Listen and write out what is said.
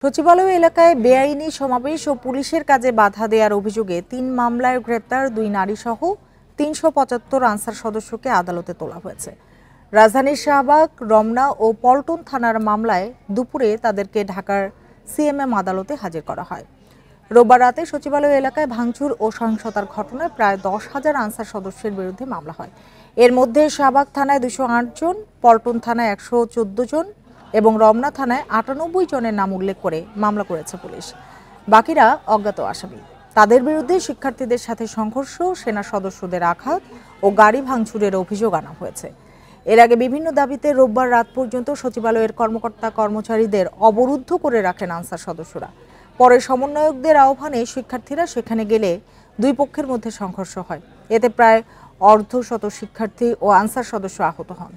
সচিবালয় এলাকায় বেআইনি সমাবেশ ও পুলিশের কাজে বাধা দেওয়ার অভিযোগে ৩ মামলায় গ্রেপ্তার ২ নারী সহ ৩৭৫ আনসার সদস্যকে আদালতে তোলা হয়েছে। রাজধানীর শাহবাগ, রমনা ও পল্টন থানার মামলায় দুপুরে তাদেরকে ঢাকার সিএমএম আদালতে হাজির করা হয়। রোববার রাতে সচিবালয় এলাকায় ভাঙচুর ও সহিংসতার ঘটনায় প্রায় ১০,০০০ আনসার সদস্যের বিরুদ্ধে মামলা হয়। এর মধ্যে শাহবাগ থানায় ২০৮ জন, পল্টন থানায় ১১৪ জন এবং রমনা থানায় ৯৮ জনের নাম উল্লেখ করে মামলা করেছে পুলিশ। বাকিরা অজ্ঞাত আসামি। তাদের বিরুদ্ধে শিক্ষার্থীদের সাথে সংঘর্ষ, সেনা সদস্যদের আঘাত ও গাড়ি ভাঙচুরের অভিযোগ আনা হয়েছে। এর আগে বিভিন্ন দাবিতে রোববার রাত পর্যন্ত সচিবালয়ের কর্মকর্তা-কর্মচারীদের অবরুদ্ধ করে রাখেন আনসার সদস্যরা। পরে সমন্বয়কদের আহ্বানে শিক্ষার্থীরা সেখানে গেলে দুই পক্ষের মধ্যে সংঘর্ষ হয়। এতে প্রায় অর্ধশত শিক্ষার্থী ও আনসার সদস্য আহত হন।